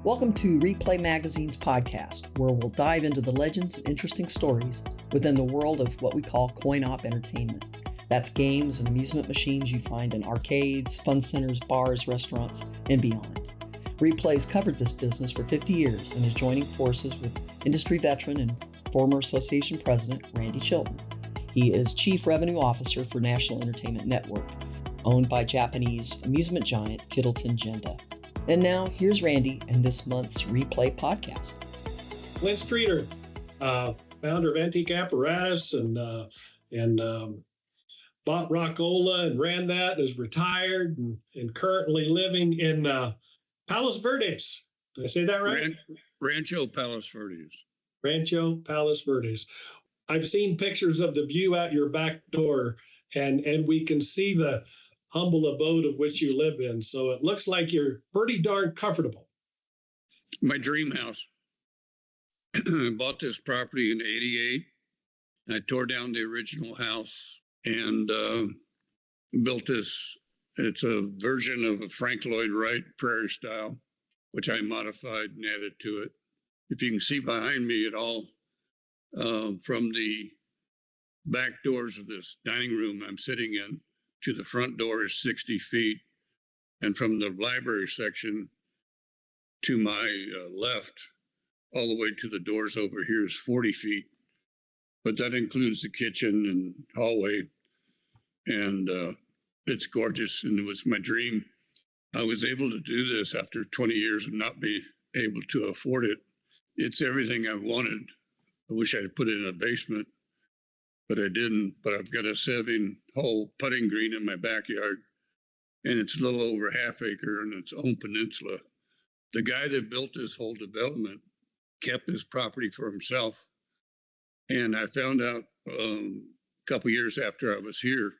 Welcome to RePlay Magazine's podcast, where we'll dive into the legends and interesting stories within the world of what we call coin-op entertainment. That's games and amusement machines you find in arcades, fun centers, bars, restaurants, and beyond. RePlay's covered this business for 50 years and is joining forces with industry veteran and former association president Randy Chilton. He is Chief Revenue Officer for National Entertainment Network, owned by Japanese amusement giant Kittleton Genda. And now, here's Randy and this month's RePlay podcast. Clint Streeter, founder of Antique Apparatus and bought Rock-Ola and ran that, is retired and currently living in Palos Verdes. Did I say that right? Rancho Palos Verdes. Rancho Palos Verdes. I've seen pictures of the view out your back door, and we can see the humble abode of which you live in. So it looks like you're pretty darn comfortable. My dream house. I bought this property in '88. I tore down the original house and built this. It's a version of a Frank Lloyd Wright prairie style, which I modified and added to it. If you can see behind me at all, from the back doors of this dining room I'm sitting in to the front door is 60 feet. And from the library section to my left, all the way to the doors over here is 40 feet. But that includes the kitchen and hallway. And it's gorgeous. And it was my dream. I was able to do this after 20 years of not being able to afford it. It's everything I wanted. I wish I had put it in a basement, but I didn't. But I've got a 7-hole putting green in my backyard, and it's a little over half acre on its own peninsula. The guy that built this whole development kept this property for himself. And I found out a couple years after I was here,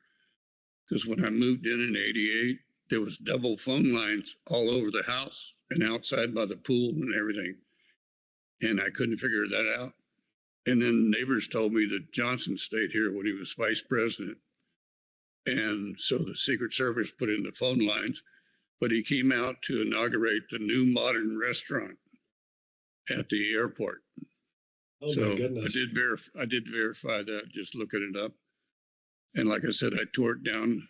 because when I moved in '88, there was double phone lines all over the house and outside by the pool and everything. And I couldn't figure that out. And then neighbors told me that Johnson stayed here when he was vice president. And so the Secret Service put in the phone lines, but he came out to inaugurate the new modern restaurant at the airport. Oh, so my goodness. I did verify that, just looking it up. And like I said, I tore it down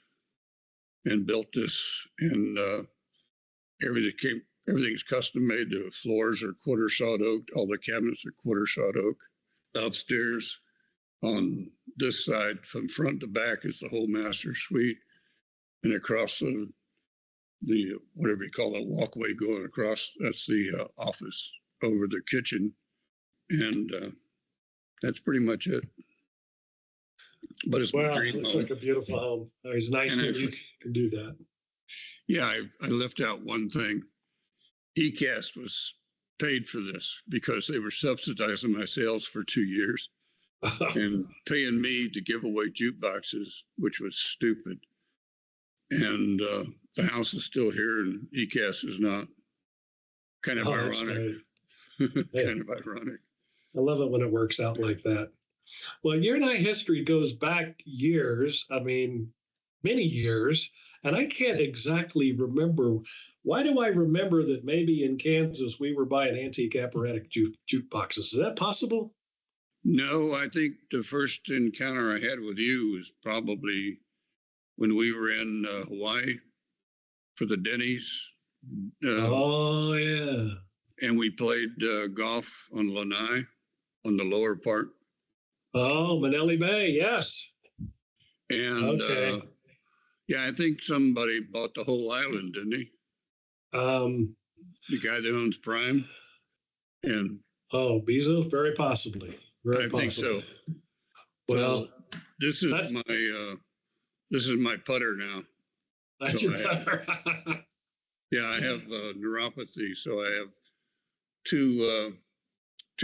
and built this, and everything's custom made. The floors are quarter sawed oak. All the cabinets are quarter sawed oak. Upstairs on this side, from front to back, is the whole master suite. And across the whatever you call that walkway going across, that's the office over the kitchen. And that's pretty much it. But it's my dream home. Looks like a beautiful home. It's nice that you can do that. Yeah, I left out one thing. ECAST was paid for this because they were subsidizing my sales for 2 years and paying me to give away jukeboxes, which was stupid. And the house is still here and ECAST is not. Kind of ironic. Kind of ironic. I love it when it works out like that. Well, your and I history goes back years. I mean, many years. And I can't exactly remember. Why do I remember that maybe in Kansas we were buying Antique Apparatus jukeboxes? Is that possible? No, I think the first encounter I had with you was probably when we were in Hawaii for the Denny's. Oh, yeah. And we played golf on Lanai on the lower part. Oh, Manele Bay, yes. And okay. Yeah, I think somebody bought the whole island, didn't he? The guy that owns Prime. And Bezos, very possibly. I think so. Well, this is my putter now. That's so your putter. Yeah, I have neuropathy, so I have two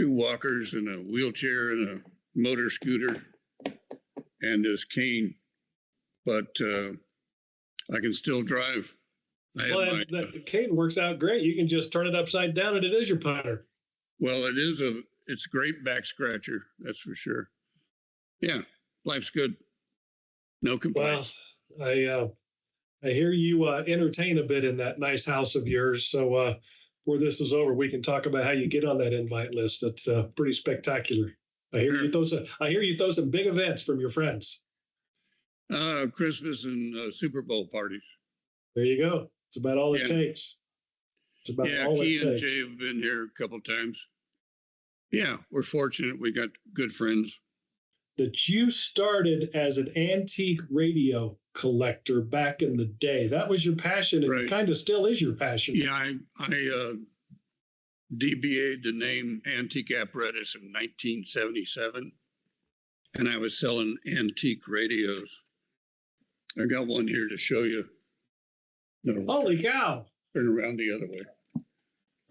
walkers and a wheelchair and a motor scooter and this cane, but I can still drive. The cane works out great. You can just turn it upside down and it is your putter. Well, it's a great back scratcher, that's for sure. Yeah, life's good. No complaints. Well, I hear you entertain a bit in that nice house of yours. So before this is over, we can talk about how you get on that invite list. That's pretty spectacular. I hear you throw some big events from your friends. Christmas and Super Bowl parties. There you go. It's about all it takes. It's about all Key it and takes. Jay have been here a couple times. Yeah, we're fortunate. We got good friends. That you started as an antique radio collector back in the day. That was your passion, and Right. it kind of still is your passion. Yeah, I DBA'd the name Antique Apparatus in 1977, and I was selling antique radios. I got one here to show you. No, Holy cow. turn around the other way.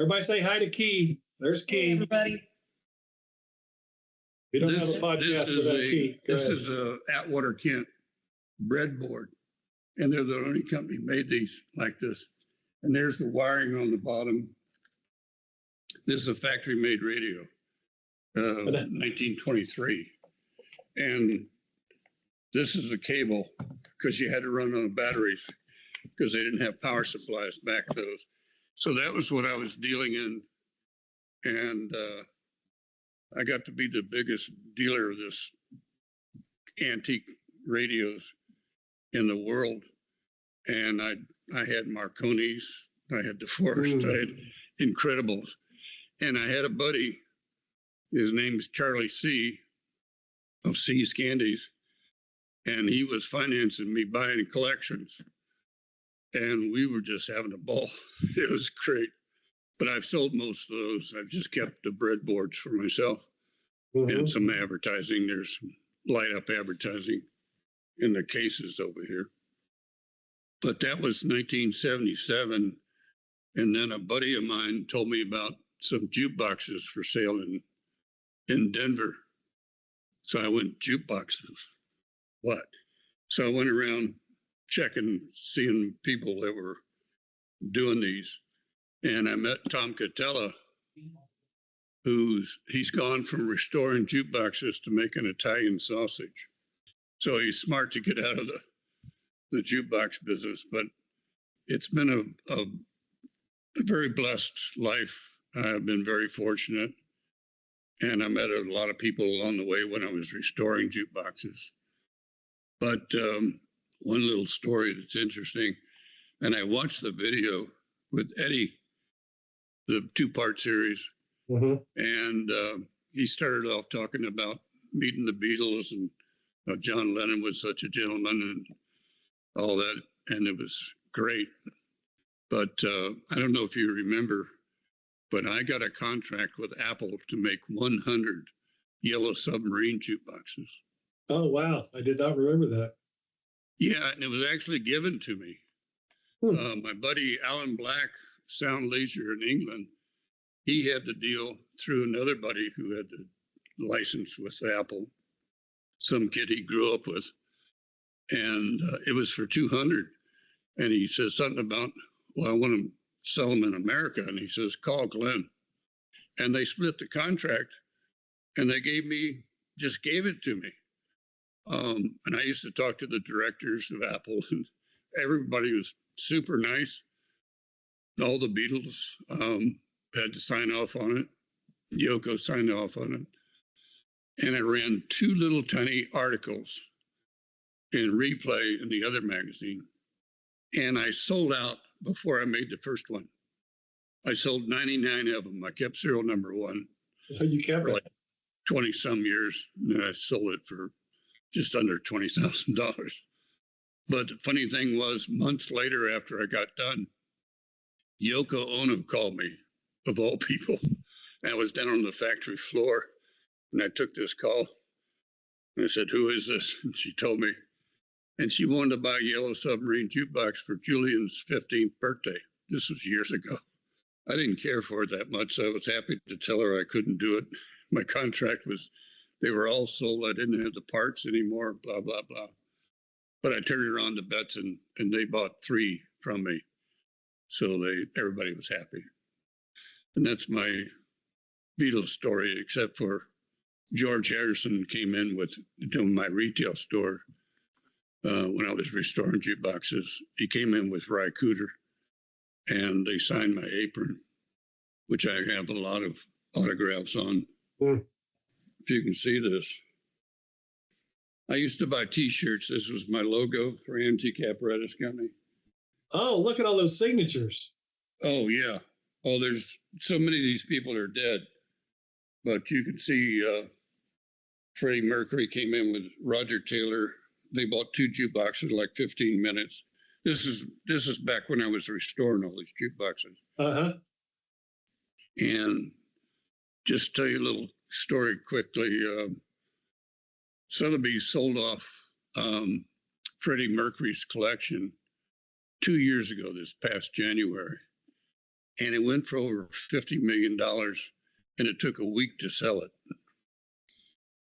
Everybody say hi to Key. There's Key. Hey, everybody. We don't have a podcast without Key. This is a Atwater Kent breadboard, and they're the only company made these like this. And there's the wiring on the bottom. This is a factory-made radio, 1923. And this is the cable, because you had to run on batteries, because they didn't have power supplies back those. So that was what I was dealing in. And I got to be the biggest dealer of this antique radios in the world. And I had Marconis, I had DeForest, I had Incredibles. And I had a buddy, his name's Charlie C. of C's Candies. And he was financing me buying collections. And we were just having a ball. It was great. But I've sold most of those. I've just kept the breadboards for myself and some advertising. There's some light up advertising in the cases over here. But that was 1977. And then a buddy of mine told me about some jukeboxes for sale in Denver. So I went, jukeboxes, what? So I went around checking, seeing people that were doing these. And I met Tom Catella, he's gone from restoring jukeboxes to making Italian sausage. So he's smart to get out of the jukebox business, but it's been a very blessed life. I've been very fortunate, and I met a lot of people along the way when I was restoring jukeboxes. But one little story that's interesting, and I watched the video with Eddie, the two-part series, and he started off talking about meeting the Beatles and John Lennon was such a gentleman and all that, and it was great. But I don't know if you remember, but I got a contract with Apple to make 100 Yellow Submarine jukeboxes. Oh, wow. I did not remember that. Yeah, and it was actually given to me. My buddy Alan Black, Sound Leisure in England, he had the deal through another buddy who had the license with Apple, some kid he grew up with. And it was for 200. And he says something about, well, I want to sell them in America. And he says, call Glenn. And they split the contract and they just gave it to me. And I used to talk to the directors of Apple and everybody was super nice. All the Beatles had to sign off on it. Yoko signed off on it. And I ran 2 little tiny articles in RePlay in the other magazine. And I sold out before I made the first one. I sold 99 of them. I kept serial number 1. You kept it? Like 20 some years. And then I sold it for just under $20,000. But the funny thing was, months later after I got done, Yoko Ono called me, of all people. And I was down on the factory floor and I took this call. And I said, who is this? And she told me. And she wanted to buy a Yellow Submarine jukebox for Julian's 15th birthday. This was years ago. I didn't care for it that much. So I was happy to tell her I couldn't do it. My contract was, they were all sold. I didn't have the parts anymore, blah, blah, blah. But I turned it on to Betson and they bought 3 from me. So everybody was happy. And that's my Beatles story, except for George Harrison came in with doing my retail store when I was restoring jukeboxes. He came in with Ry Cooder and they signed my apron. which I have a lot of autographs on. Mm. If you can see this. I used to buy T-shirts. This was my logo for Antique Apparatus Company. Oh, look at all those signatures. Oh, yeah. Oh, there's so many of these people are dead. But you can see Freddie Mercury came in with Roger Taylor. They bought 2 jukeboxes in like 15 minutes. This is back when I was restoring all these jukeboxes. Uh-huh. And just tell you a little story quickly. Sotheby's sold off Freddie Mercury's collection 2 years ago, this past January. And it went for over $50 million, and it took a week to sell it.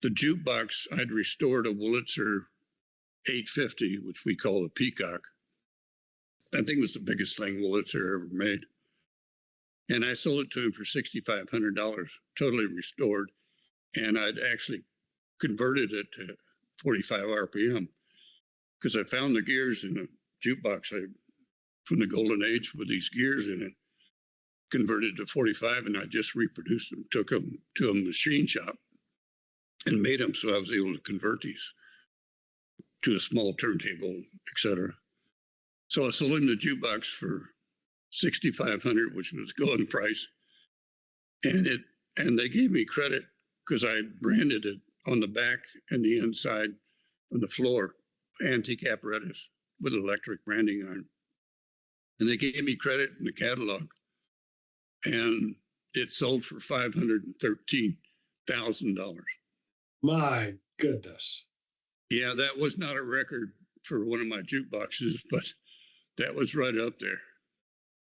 The jukebox, I'd restored a Wurlitzer 850, which we call a Peacock. I think it was the biggest thing Wurlitzer ever made. And I sold it to him for $6,500, totally restored. And I'd actually converted it to 45 RPM because I found the gears in a jukebox from the golden age with these gears in it, converted to 45, and I just reproduced them, took them to a machine shop and made them so I was able to convert these to a small turntable, etc. So I sold him the jukebox for $6,500, which was going price, and they gave me credit because I branded it on the back and the inside on the floor, Antique Apparatus with electric branding iron, and they gave me credit in the catalog, and it sold for $513,000. My goodness. Yeah, that was not a record for one of my jukeboxes, but that was right up there.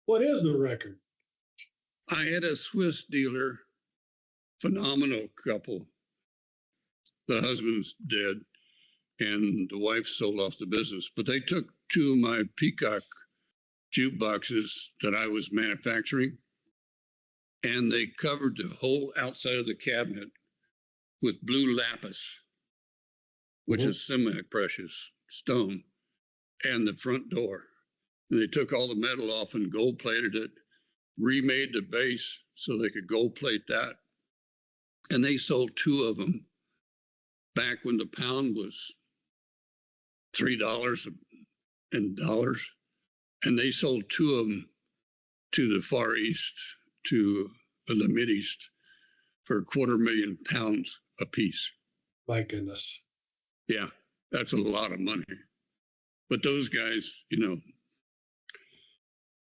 What is the record? I had a Swiss dealer, phenomenal couple. The husband's dead, and the wife sold off the business. But they took 2 of my Peacock jukeboxes that I was manufacturing, and they covered the whole outside of the cabinet with blue lapis, which is semi-precious stone, and the front door. And they took all the metal off and gold plated it, remade the base so they could gold plate that. And they sold 2 of them back when the pound was $3 in dollars. And they sold 2 of them to the Far East, to the Mideast, for £250,000 a piece. My goodness. Yeah, that's a lot of money. But those guys, you know,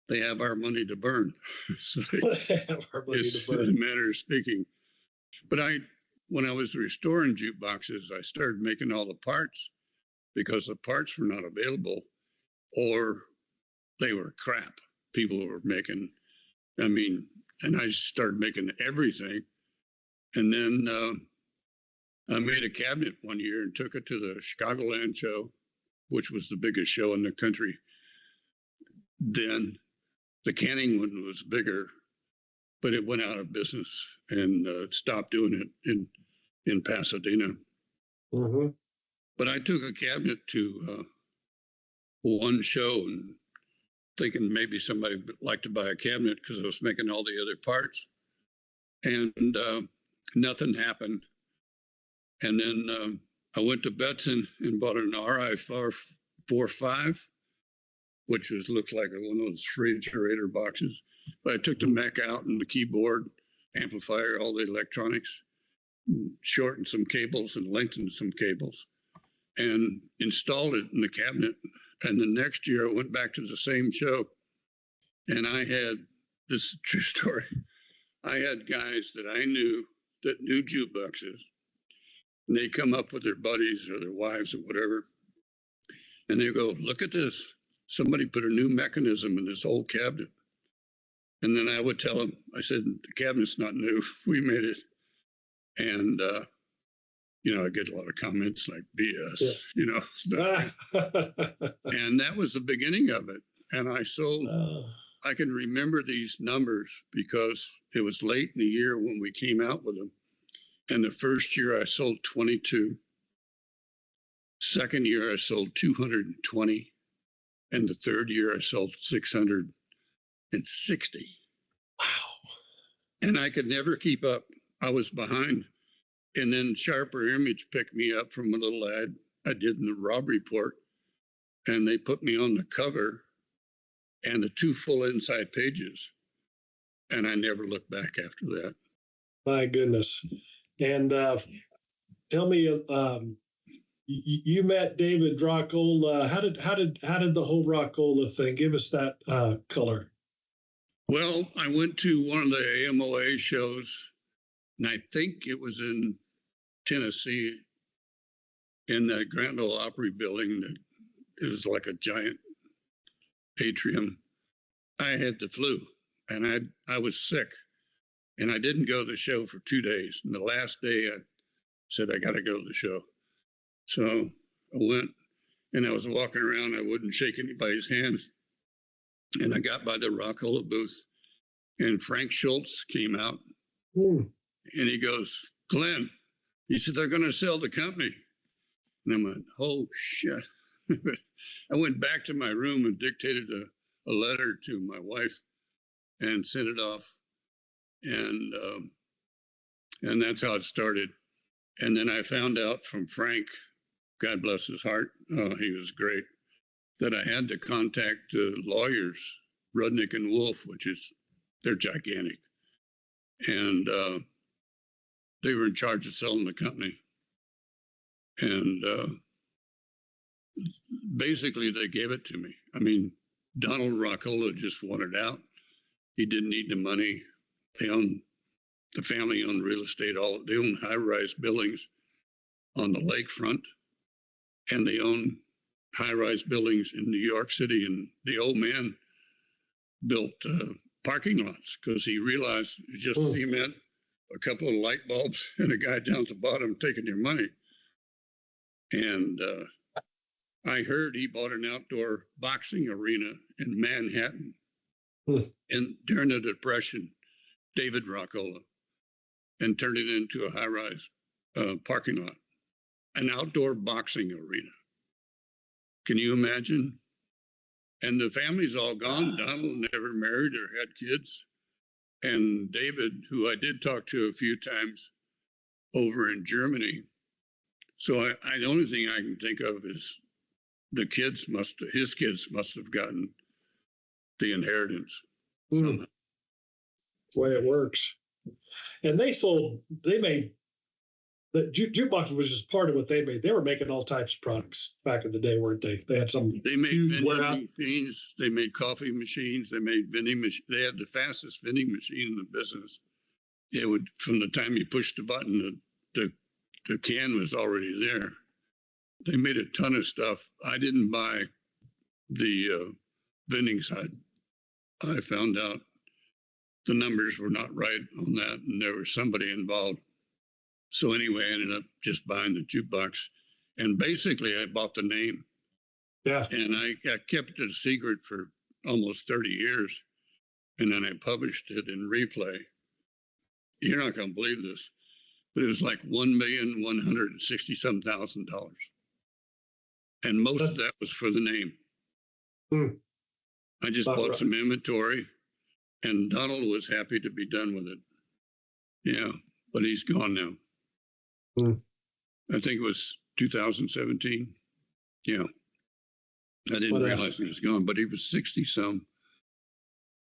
they have our money to burn. So it's a matter of speaking. But when I was restoring jukeboxes, I started making all the parts because the parts were not available, or they were crap. People were making, and I started making everything. And then I made a cabinet one year and took it to the Chicagoland show, which was the biggest show in the country. Then the canning one was bigger, but it went out of business and stopped doing it in Pasadena. Mm-hmm. But I took a cabinet to one show and thinking maybe somebody would like to buy a cabinet because I was making all the other parts. And nothing happened. And then I went to Betson and bought an RI-45, which looks like one of those refrigerator boxes. But I took the mech out and the keyboard, amplifier, all the electronics, shortened some cables and lengthened some cables, and installed it in the cabinet. And the next year I went back to the same show, and I had, this is a true story, I had guys that I knew that knew jukeboxes, and they come up with their buddies or their wives or whatever, and they go, look at this. Somebody put a new mechanism in this old cabinet. And then I would tell them, I said, the cabinet's not new. We made it. And, I get a lot of comments like BS, And that was the beginning of it. And I sold, I can remember these numbers because it was late in the year when we came out with them. And the first year I sold 22. Second year I sold 220. And the third year I sold 660. Wow. and I could never keep up. I was behind. And then Sharper Image picked me up from a little ad I did in the Rob Report, and they put me on the cover and the 2 full inside pages. And I never looked back after that. My goodness. And tell me, you met David Rockola. How did the whole Rock-Ola thing? Give us that color. Well, I went to one of the AMOA shows, and I think it was in Tennessee, in the Grand Ole Opry building. That it was like a giant atrium. I had the flu, and I was sick, and I didn't go to the show for 2 days. And the last day, I said, I got to go to the show. So I went, and I was walking around. I wouldn't shake anybody's hands. And I got by the Rock-Ola booth, and Frank Schultz came out, and he goes, Glenn, he said, they're going to sell the company. And I went, oh, shit. I went back to my room and dictated a letter to my wife and sent it off. And that's how it started. And then I found out from Frank, God bless his heart, he was great, that I had to contact the lawyers, Rudnick and Wolf, they're gigantic. And they were in charge of selling the company. And basically they gave it to me. I mean, Donald Rock-Ola just wanted out. He didn't need the money. The family owned real estate. They own high-rise buildings on the lakefront, and they own high-rise buildings in New York City. And the old man built parking lots because he realized it just cement, a couple of light bulbs, and a guy down at the bottom taking your money. And I heard he bought an outdoor boxing arena in Manhattan. And during the Depression, David Rockola, and turned it into a high-rise parking lot, an outdoor boxing arena. Can you imagine? And the family's all gone. Donald never married or had kids. And David, who I did talk to a few times over in Germany. So the only thing I can think of is his kids must have gotten the inheritance somehow. The way it works. And they made, the jukebox was just part of what they made. They were making all types of products back in the day, weren't they? They had some. They made vending machines. They made coffee machines. They made vending machines. They had the fastest vending machine in the business. It would, from the time you pushed the button, the can was already there. They made a ton of stuff. I didn't buy the vending side. I found out the numbers were not right on that, and there was somebody involved. So anyway, I ended up just buying the jukebox. And basically, I bought the name. Yeah. And I kept it a secret for almost 30 years. And then I published it in RePlay. You're not going to believe this, but it was like $1,160,000. And most of that was for the name. I just bought some inventory, and Donald was happy to be done with it. Yeah, but he's gone now. I think it was 2017. Yeah. I didn't realize he was gone, but he was 60-some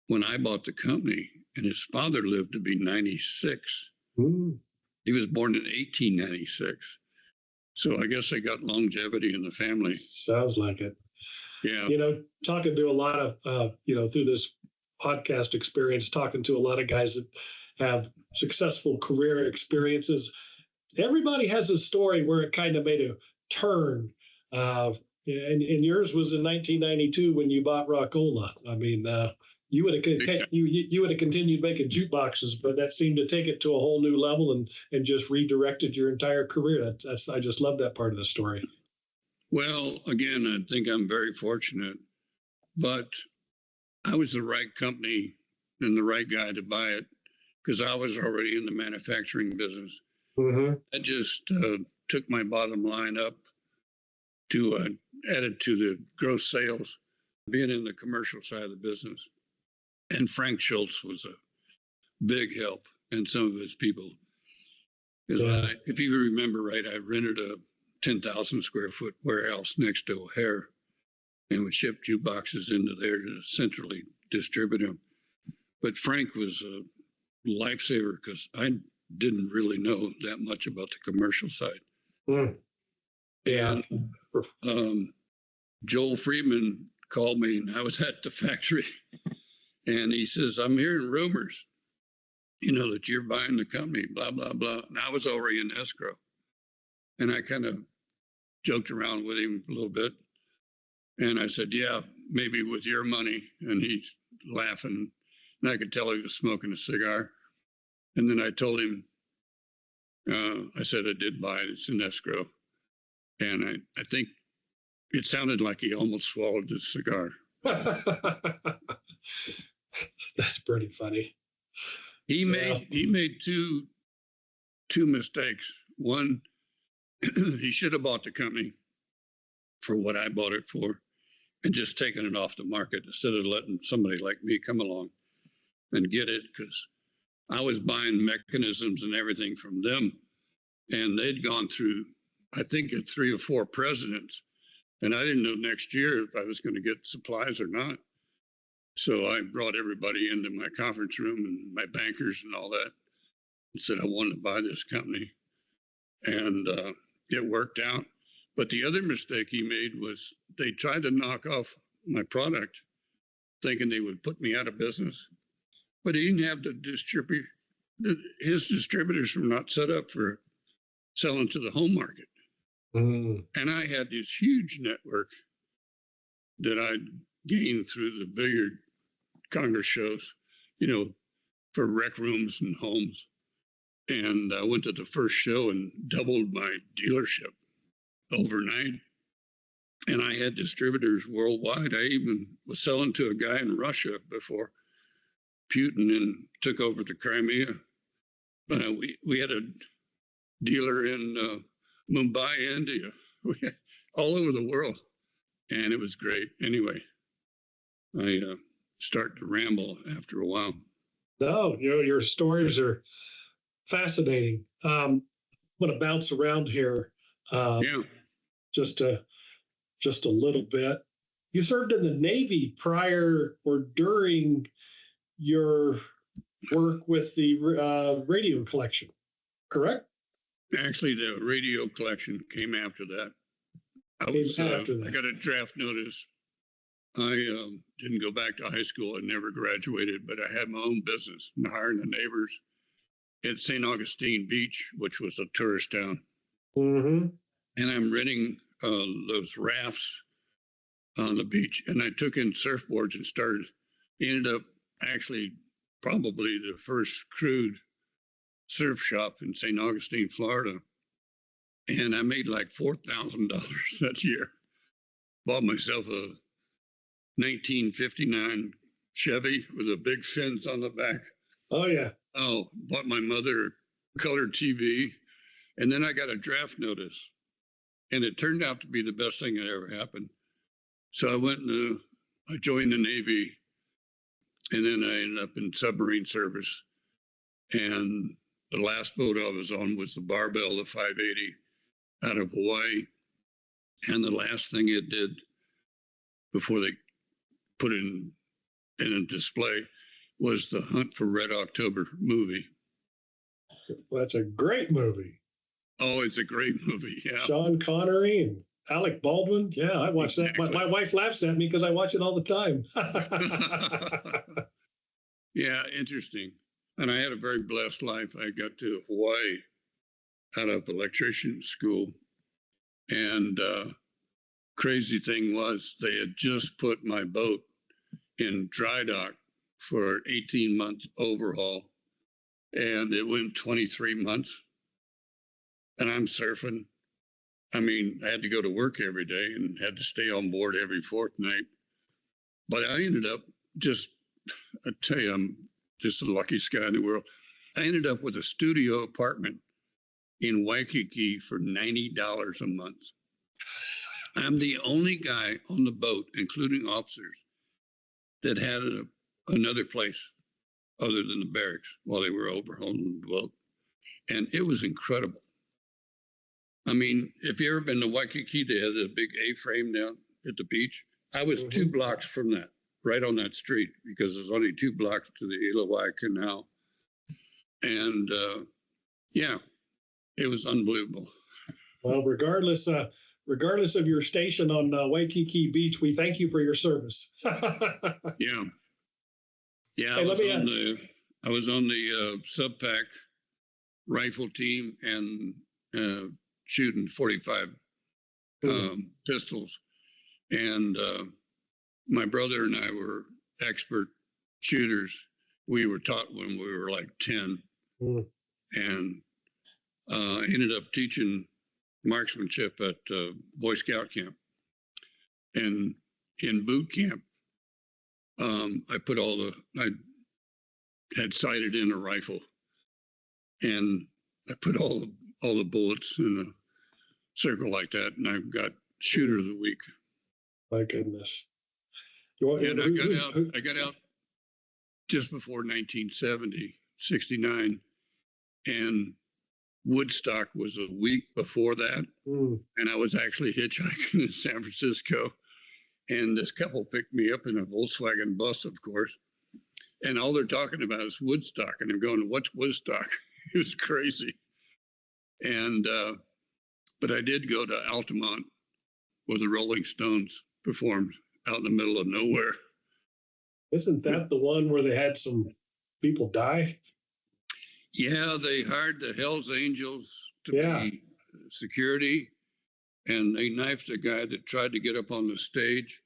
when I bought the company, and his father lived to be 96. He was born in 1896. So I guess I got longevity in the family. Sounds like it. Yeah. Talking to a lot of, through this podcast experience, talking to a lot of guys that have successful career experiences, everybody has a story where it kind of made a turn. And yours was in 1992 when you bought Rock-Ola. I mean, you would have continued making jukeboxes, but that seemed to take it to a whole new level and just redirected your entire career. I just love that part of the story. Well, again, I think I'm very fortunate, but I was the right company and the right guy to buy it because I was already in the manufacturing business. I just took my bottom line up to add it to the gross sales, being in the commercial side of the business. And Frank Schultz was big help, and some of his people. Because if you remember right, I rented a 10,000 square foot warehouse next to O'Hare and would ship jukeboxes into there to centrally distribute them. But Frank was a lifesaver because I didn't really know that much about the commercial side. Mm. Yeah. And Joel Friedman called me, and I was at the factory, and he says, I'm hearing rumors, that you're buying the company, blah, blah, blah. And I was already in escrow. And I kind of joked around with him a little bit. And I said, yeah, maybe with your money. And he's laughing. And I could tell he was smoking a cigar. And then I told him, I said, I did buy it. It's in escrow. And I think it sounded like he almost swallowed the cigar. That's pretty funny. He made two mistakes. One, he should have bought the company for what I bought it for and just taken it off the market instead of letting somebody like me come along and get it, because I was buying mechanisms and everything from them. And they'd gone through, I think, 3 or 4 presidents. And I didn't know next year if I was going to get supplies or not. So I brought everybody into my conference room and my bankers and all that and said I wanted to buy this company. And it worked out. But the other mistake he made was they tried to knock off my product, thinking they would put me out of business. But he didn't have the distributor. His distributors were not set up for selling to the home market. Mm. And I had this huge network that I'd gained through the bigger Congress shows, for rec rooms and homes. And I went to the first show and doubled my dealership overnight. And I had distributors worldwide. I even was selling to a guy in Russia before Putin took over the Crimea. But we had a dealer in Mumbai, India, all over the world. And it was great. Anyway, I started to ramble after a while. No, your stories are fascinating. I'm going to bounce around here just a little bit. You served in the Navy prior or during your work with the radio collection, correct? Actually, the radio collection came after that. I got a draft notice. I didn't go back to high school. I never graduated, but I had my own business and hiring the neighbors at St. Augustine Beach, which was a tourist town. Mm-hmm. And I'm renting those rafts on the beach. And I took in surfboards and ended up actually probably the first crewed surf shop in St. Augustine, Florida. And I made like $4,000 that year. Bought myself a 1959 Chevy with a big fins on the back. Oh, yeah. Oh, bought my mother a colored TV. And then I got a draft notice. And it turned out to be the best thing that ever happened. So I joined the Navy. And then I ended up in submarine service. And the last boat I was on was the Barbell, the 580 out of Hawaii. And the last thing it did before they put it in a display was the Hunt for Red October movie. Well, that's a great movie. Oh, it's a great movie, yeah. Sean Connery and Alec Baldwin. Yeah, I watch that. My wife laughs at me because I watch it all the time. Yeah, interesting. And I had a very blessed life. I got to Hawaii out of electrician school. And crazy thing was they had just put my boat in dry dock for an 18-month overhaul. And it went 23 months. And I'm surfing. I mean, I had to go to work every day and had to stay on board every fortnight. But I ended up I tell you, I'm just the luckiest guy in the world. I ended up with a studio apartment in Waikiki for $90 a month. I'm the only guy on the boat, including officers, that had another place other than the barracks while they were overhauling the boat. And it was incredible. I mean, if you ever been to Waikiki, they had a big A-frame down at the beach. I was 2 blocks from that, right on that street, because there's only 2 blocks to the Ilawai Canal. And yeah, it was unbelievable. Well, regardless of your station on Waikiki Beach, we thank you for your service. Yeah. Yeah, Hey, I was on the sub-pack rifle team and shooting 45 pistols. And my brother and I were expert shooters. We were taught when we were like 10 and ended up teaching marksmanship at Boy Scout camp. And in boot camp, I had sighted in a rifle, and I put all the bullets in a circle like that, and I got shooter of the week. My goodness. And I got out just before 1970, 69, and Woodstock was a week before that. And I was actually hitchhiking in San Francisco, and this couple picked me up in a Volkswagen bus, of course. And all they're talking about is Woodstock. And I'm going, what's Woodstock? It was crazy. And, but I did go to Altamont where the Rolling Stones performed out in the middle of nowhere. Isn't that the one where they had some people die? Yeah, they hired the Hells Angels to be security. And they knifed a guy that tried to get up on the stage.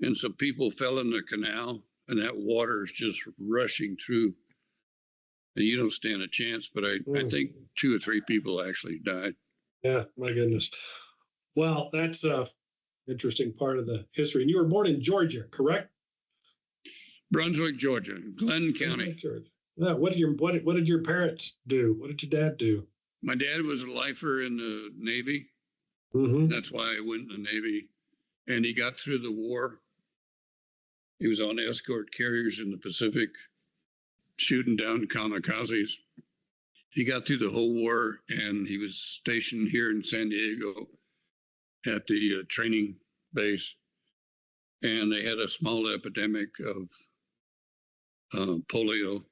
And some people fell in the canal. And that water is just rushing through. And you don't stand a chance. But I think 2 or 3 people actually died. Yeah, my goodness. Well, that's an interesting part of the history. And you were born in Georgia, correct? Brunswick, Georgia, Glenn County. Georgia. Yeah, what did your parents do? What did your dad do? My dad was a lifer in the Navy. That's why I went in the Navy. And he got through the war. He was on escort carriers in the Pacific, shooting down kamikazes. He got through the whole war, and he was stationed here in San Diego at the training base. And they had a small epidemic of polio.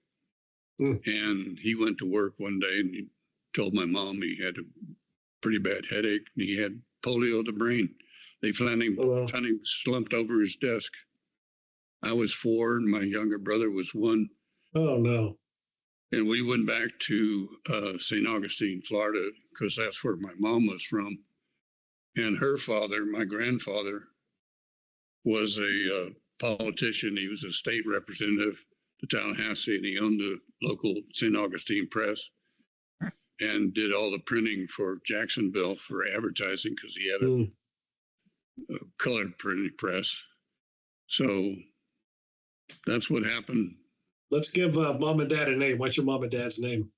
And he went to work one day and he told my mom he had a pretty bad headache and he had polio of the brain. They found him slumped over his desk. I was 4 and my younger brother was 1. Oh, no. And we went back to St. Augustine, Florida, because that's where my mom was from. And her father, my grandfather, was a politician. He was a state representative to Tallahassee, and he owned the local St. Augustine Press and did all the printing for Jacksonville for advertising because he had a colored printing press. So that's what happened. Let's give mom and dad a name. What's your mom and dad's name?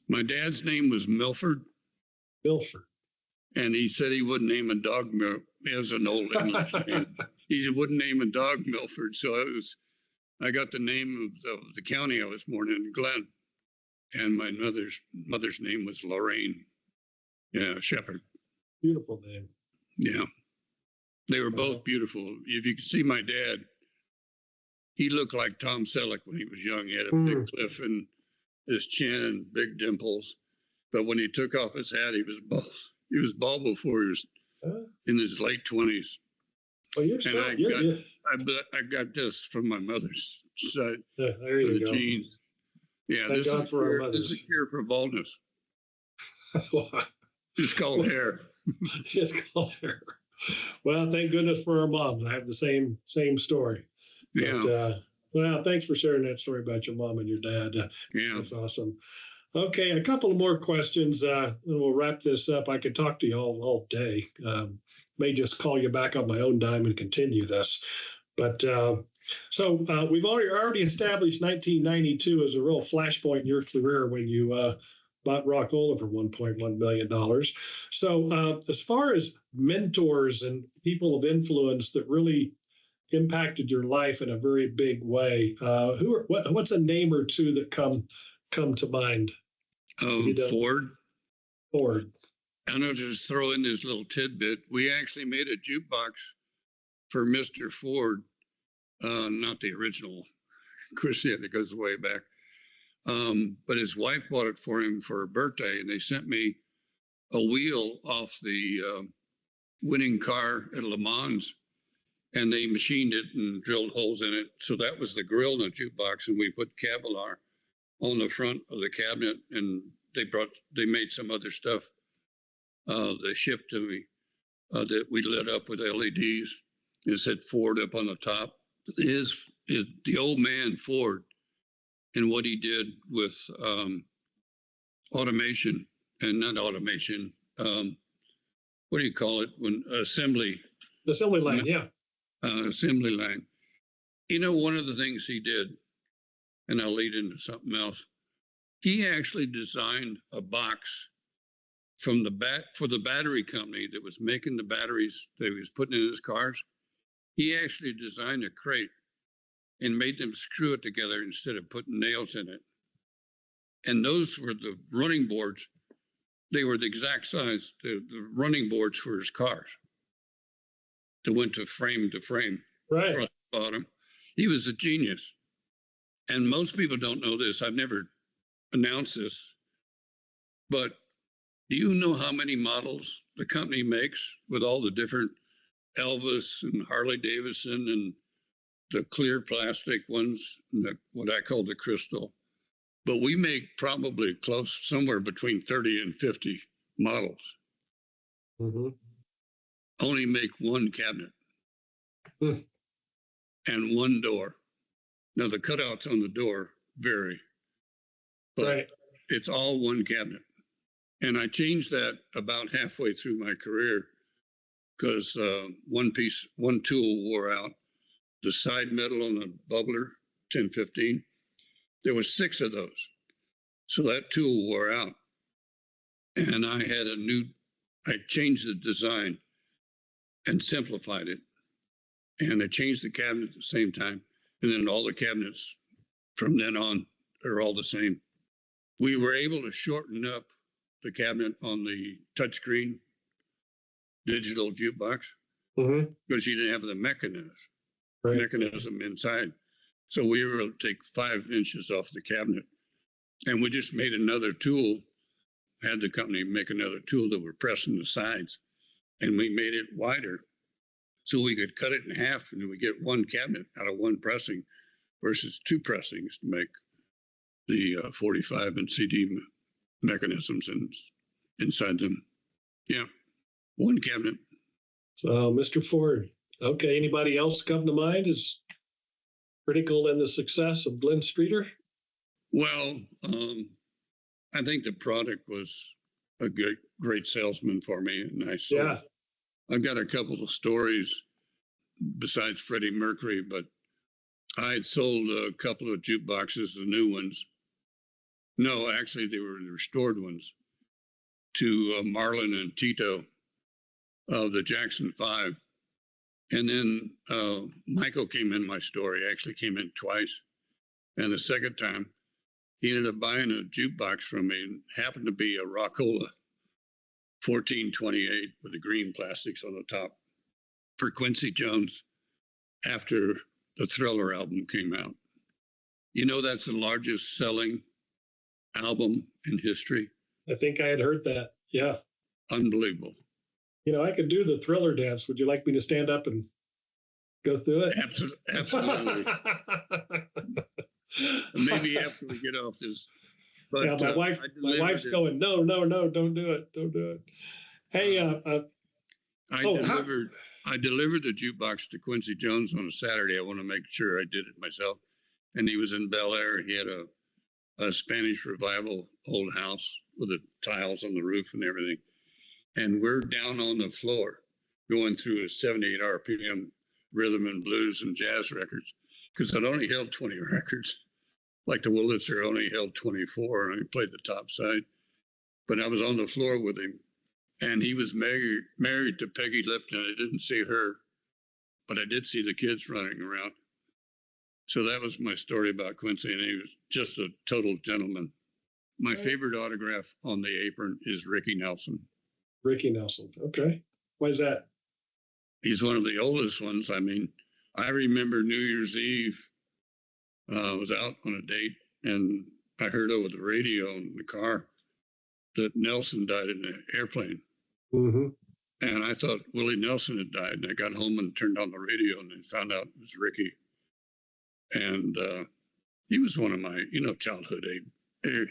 My dad's name was Milford. Milford. And he said he wouldn't name a dog. It was an old English name. He wouldn't name a dog Milford. So I got the name of the county I was born in, Glenn. And my mother's name was Lorraine. Yeah, Shepherd. Beautiful name. Yeah. They were both beautiful. If you could see my dad, he looked like Tom Selleck when he was young. He had a big cliff in his chin and big dimples. But when he took off his hat, he was bald. He was bald before he was in his late 20s. Well, you're still, I got this from my mother's side. Yeah, there you go. Genes. Yeah, Thank God for our mothers. This is a cure for baldness. It's called hair. It's called hair. Well, thank goodness for our moms. I have the same story. Yeah. But, well, thanks for sharing that story about your mom and your dad. Yeah. That's awesome. Okay, a couple of more questions, and we'll wrap this up. I could talk to you all day. May just call you back on my own dime and continue this. But so we've already established 1992 as a real flashpoint in your career when you bought Rock-Ola for $1.1 million. So as far as mentors and people of influence that really impacted your life in a very big way. What's a name or two that come to mind? Ford. Ford. And I'll just throw in this little tidbit. We actually made a jukebox for Mr. Ford, not the original Christian that goes way back. But his wife bought it for him for her birthday, and they sent me a wheel off the winning car at Le Mans, and they machined it and drilled holes in it. So that was the grill in the jukebox, and we put Kevlar on the front of the cabinet, and they made some other stuff they shipped to me that we lit up with LEDs. It said Ford up on the top. The old man Ford, and what he did with automation, and not automation, what do you call it when assembly line? Yeah. Assembly line. You know, one of the things he did, and I'll lead into something else, he actually designed a box from for the battery company that was making the batteries that he was putting in his cars. He actually designed a crate and made them screw it together instead of putting nails in it. And those were the running boards. They were the exact size, the running boards for his cars that went to frame, right, across the bottom. He was a genius. And most people don't know this. I've never announced this, but do you know how many models the company makes with all the different Elvis and Harley Davidson and the clear plastic ones, and what I call the crystal? But we make probably close, somewhere between 30 and 50 models. Mm-hmm. Only make one cabinet and one door. Now the cutouts on the door vary, but right, it's all one cabinet. And I changed that about halfway through my career because one tool wore out. The side metal on the bubbler, 1015, there was 6 of those. So that tool wore out. And I changed the design and simplified it. And I changed the cabinet at the same time. And then all the cabinets from then on are all the same. We were able to shorten up the cabinet on the touchscreen digital jukebox because you didn't have the mechanism inside. So we were able to take 5 inches off the cabinet, and we just made another tool, had the company make another tool that would press in the sides, and we made it wider so we could cut it in half, and we get one cabinet out of one pressing versus 2 pressings to make the 45 and CD mechanisms inside them. Yeah, one cabinet. So, Mr. Ford. Okay, anybody else come to mind is critical in the success of Glenn Streeter? Well, I think the product was a great salesman for me, and I sold. Yeah. I've got a couple of stories besides Freddie Mercury, but I had sold a couple of jukeboxes, the new ones. No, actually, they were the restored ones to Marlon and Tito of the Jackson 5. And then Michael came in my store. He actually came in twice. And the second time, he ended up buying a jukebox from me. And happened to be a Rock-Ola 1428 with the green plastics on the top for Quincy Jones after the Thriller album came out. You know, that's the largest selling album in history. I think I had heard that. Yeah. Unbelievable. You know, I could do the Thriller dance. Would you like me to stand up and go through it? Absolutely. Maybe after we get off this. But, yeah, my wife's going, no, don't do it. Don't do it. Hey, I delivered the jukebox to Quincy Jones on a Saturday. I want to make sure I did it myself. And he was in Bel Air. He had a Spanish Revival old house with the tiles on the roof and everything. And we're down on the floor going through a 78 RPM rhythm and blues and jazz records because I'd only held 20 records. Like the Wurlitzer only held 24 and I played the top side. But I was on the floor with him, and he was married to Peggy Lipton. I didn't see her but I did see the kids running around. So that was my story about Quincy, and he was just a total gentleman. My favorite autograph on the apron is Ricky Nelson. Ricky Nelson. Okay. Why is that? He's one of the oldest ones. I mean, I remember New Year's Eve. I was out on a date, and I heard over the radio in the car that Nelson died in an airplane. Mm-hmm. And I thought Willie Nelson had died. And I got home and turned on the radio, and I found out it was Ricky. And he was one of my, childhood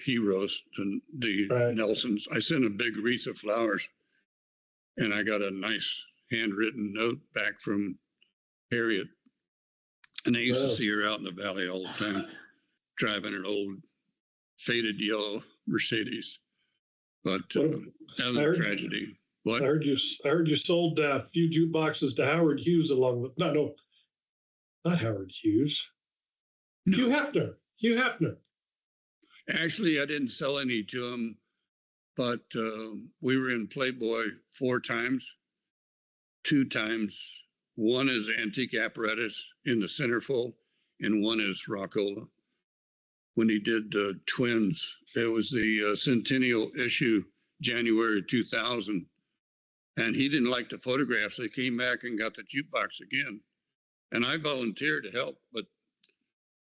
heroes, the Nelsons. I sent a big wreath of flowers, and I got a nice handwritten note back from Harriet. And I used to see her out in the valley all the time, driving an old faded yellow Mercedes. But that was a tragedy. What? I heard you sold a few jukeboxes to Howard Hughes along with not Howard Hughes. No. Hugh Hefner. Actually, I didn't sell any to him, but we were in Playboy 4 times. 2 times. One is Antique Apparatus in the centerfold, and one is Rock-Ola. When he did Twins, it was the centennial issue, January 2000. And he didn't like the photographs. They came back and got the jukebox again. And I volunteered to help, but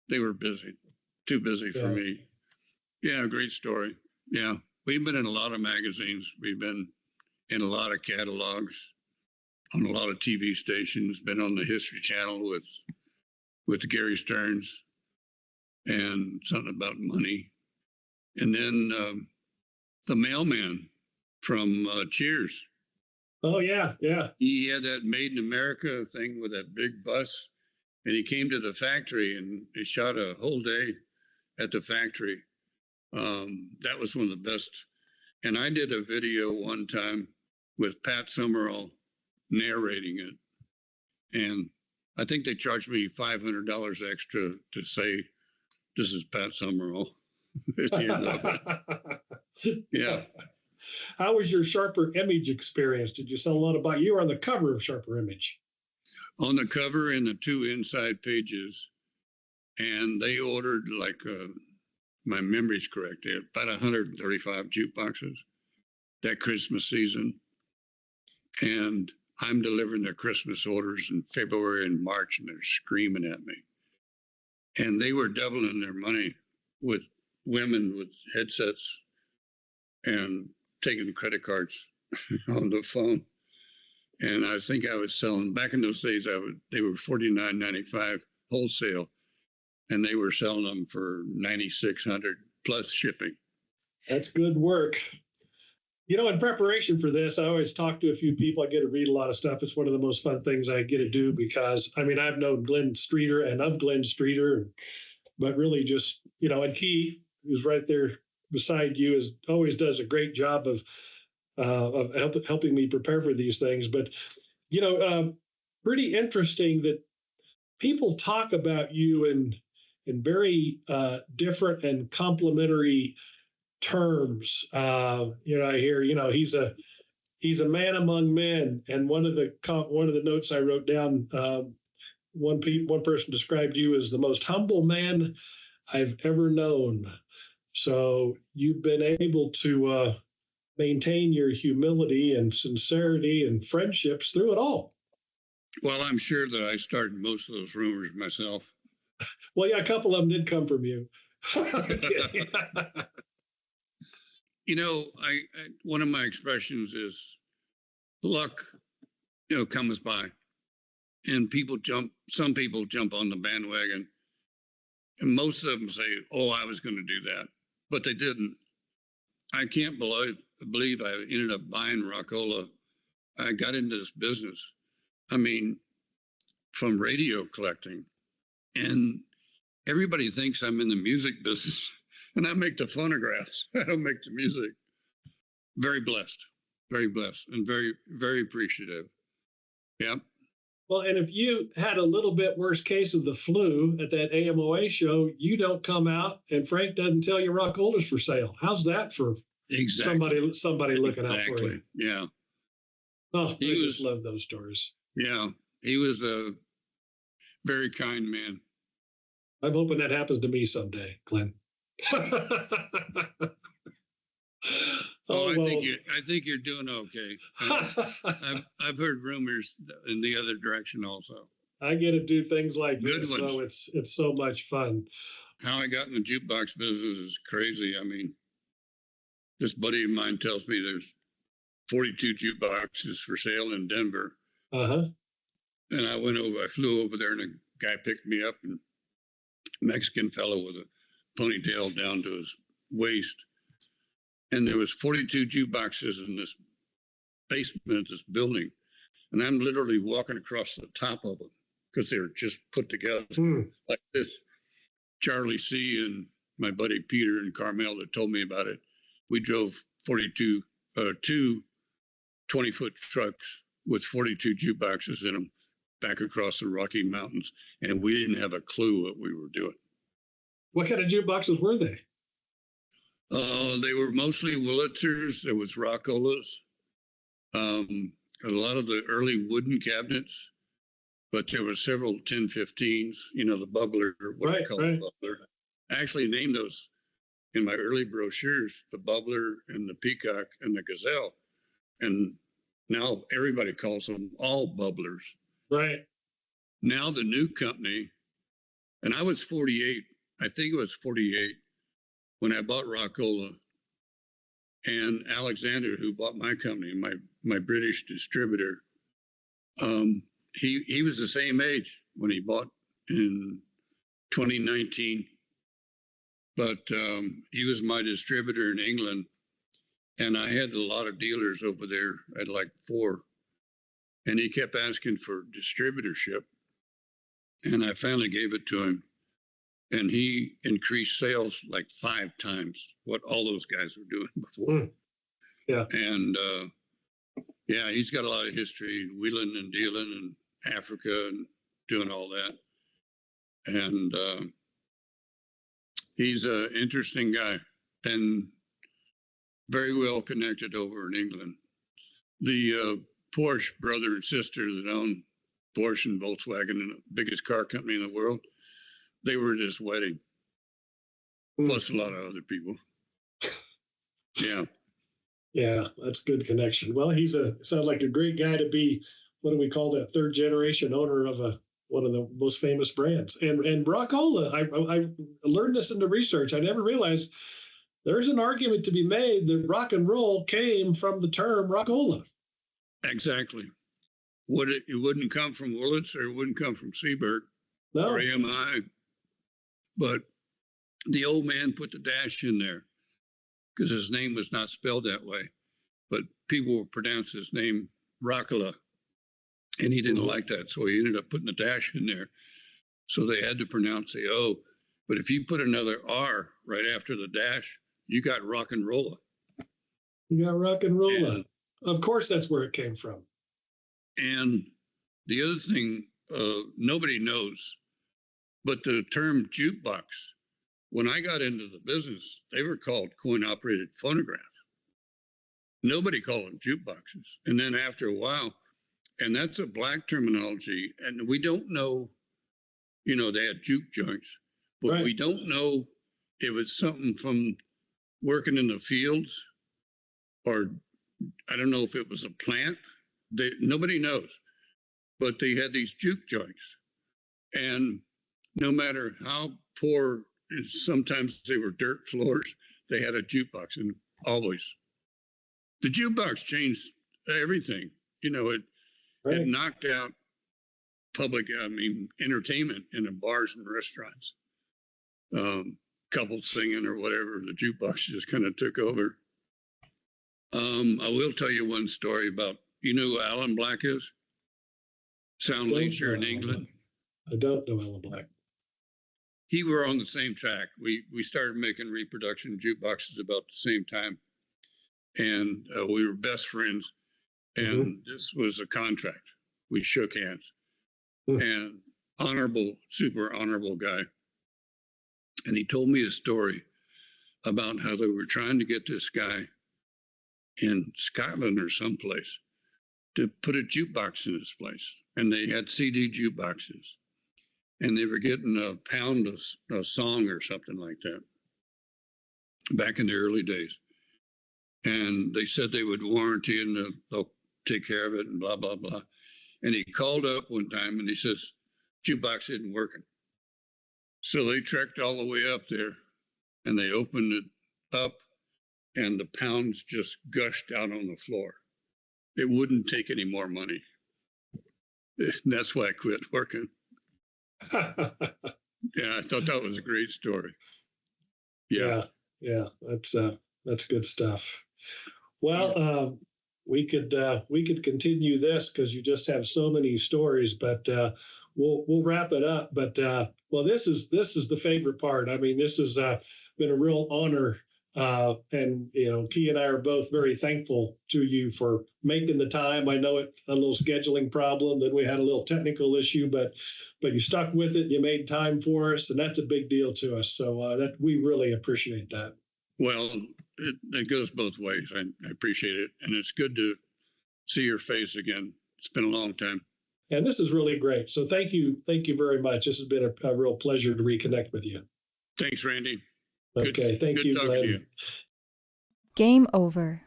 they were busy, too busy for me. Yeah, great story. Yeah, we've been in a lot of magazines. We've been in a lot of catalogs, on a lot of TV stations, been on the History Channel with Gary Stearns and something about money. And then the mailman from Cheers. Oh, yeah, yeah. He had that Made in America thing with that big bus, and he came to the factory, and he shot a whole day at the factory. That was one of the best. And I did a video one time with Pat Summerall narrating it. And I think they charged me $500 extra to say, this is Pat Summerall at the end of it. Yeah. How was your Sharper Image experience? Did you sell a lot about you were on the cover of Sharper Image? On the cover and the 2 inside pages. And they ordered, like, my memory's correct, they had about 135 jukeboxes that Christmas season. And I'm delivering their Christmas orders in February and March, and they're screaming at me. And they were doubling their money with women with headsets and taking credit cards on the phone. And I think I was selling, back in those days, they were $49.95 wholesale, and they were selling them for $9,600 plus shipping. That's good work. In preparation for this, I always talk to a few people. I get to read a lot of stuff. It's one of the most fun things I get to do because, I've known Glenn Streeter and of Glenn Streeter, but really just, and Keith, who's right there beside you, always does a great job of helping me prepare for these things. But, pretty interesting that people talk about you in very different and complementary terms. I hear, he's a man among men. And one of the notes I wrote down, one person described you as the most humble man I've ever known. So you've been able to maintain your humility and sincerity and friendships through it all. Well, I'm sure that I started most of those rumors myself. Well, yeah, a couple of them did come from you. One of my expressions is luck, comes by, and some people jump on the bandwagon, and most of them say, oh, I was going to do that, but they didn't. I can't believe I ended up buying Rock-Ola. I got into this business, from radio collecting, and everybody thinks I'm in the music business. And I make the phonographs. I don't make the music. Very blessed, and very, very appreciative. Yeah. Well, and if you had a little bit worse case of the flu at that AMOA show, you don't come out and Frank doesn't tell you Rock-Ola's for sale. How's that for somebody looking out for you? Yeah. Oh, I just love those stories. Yeah. he was a very kind man. I'm hoping that happens to me someday, Glenn. Oh, I think you're doing okay. I've heard rumors in the other direction also. I get to do things like Good this, ones. so it's so much fun. How I got in the jukebox business is crazy. I mean, this buddy of mine tells me there's 42 jukeboxes for sale in Denver. Uh-huh. And I flew over there, and a guy picked me up, and Mexican fellow with a ponytail down to his waist. And there was 42 jukeboxes in this basement of this building. And I'm literally walking across the top of them because they were just put together like this. Charlie C. and my buddy Peter and Carmel that told me about it, we drove 42, two 20-foot trucks with 42 jukeboxes in them back across the Rocky Mountains. And we didn't have a clue what we were doing. What kind of jukeboxes were they? They were mostly Wurlitzers. There was Rock-Olas. A lot of the early wooden cabinets, but there were several 1015s, the bubbler, what I call the bubbler. I actually named those in my early brochures, the bubbler and the peacock and the gazelle. And now everybody calls them all bubblers. Right. Now the new company, and I was 48, I think it was 48, when I bought Rock-Ola, and Alexander, who bought my company, my British distributor, he was the same age when he bought in 2019, but he was my distributor in England, and I had a lot of dealers over there. I had like 4, and he kept asking for distributorship, and I finally gave it to him. And he increased sales like 5 times what all those guys were doing before. Yeah. And yeah, he's got a lot of history wheeling and dealing in Africa and doing all that. And he's an interesting guy and very well connected over in England. The Porsche brother and sister that own Porsche and Volkswagen and the biggest car company in the world, they were at his wedding, plus a lot of other people. Yeah. Yeah, that's good connection. Well, sounds like a great guy to be, what do we call that, 3rd generation owner of one of the most famous brands. And Rock-Ola, I learned this in the research. I never realized there's an argument to be made that rock and roll came from the term Rock-Ola. Exactly. It wouldn't come from Wurlitz, or it wouldn't come from Seaberg or AMI. But the old man put the dash in there because his name was not spelled that way. But people would pronounce his name Rock-Ola, and he didn't like that. So he ended up putting the dash in there. So they had to pronounce the O. But if you put another R right after the dash, you got rock and rolla. You got rock and rolla. Of course, that's where it came from. And the other thing nobody knows, but the term jukebox, when I got into the business, they were called coin-operated phonographs. Nobody called them jukeboxes. And then after a while, and that's a black terminology, and we don't know, they had juke joints, but we don't know if it's something from working in the fields, or I don't know if it was a plant. Nobody knows. But they had these juke joints. And no matter how poor, sometimes they were dirt floors, they had a jukebox, and always. The jukebox changed everything. It knocked out entertainment in the bars and restaurants. Couples singing or whatever, the jukebox just kind of took over. I will tell you one story about, who Alan Black is? Sound Leisure in England. I don't know Alan Black. He were on the same track. We started making reproduction jukeboxes about the same time. And we were best friends. And this was a contract. We shook hands. And super honorable guy. And he told me a story about how they were trying to get this guy in Scotland or someplace to put a jukebox in his place. and they had CD jukeboxes, and they were getting a pound of a song or something like that back in the early days. And they said they would warranty and they'll take care of it and blah, blah, blah. And he called up one time and he says, jukebox isn't working. So they trekked all the way up there and they opened it up and the pounds just gushed out on the floor. It wouldn't take any more money. That's why I quit working. Yeah, I thought that was a great story. Yeah, that's good stuff. Well, we could continue this because you just have so many stories, but we'll wrap it up. But well, this is the favorite part. I mean, this has been a real honor, and Key and I are both very thankful to you for making the time. I know it a little scheduling problem, then we had a little technical issue, but you stuck with it. You made time for us, and that's a big deal to us. So that we really appreciate that. Well, it goes both ways. I appreciate it. And it's good to see your face again. It's been a long time. And this is really great. So thank you. Thank you very much. This has been a real pleasure to reconnect with you. Thanks, Randy. Okay. Thank you, Glenn. Game over.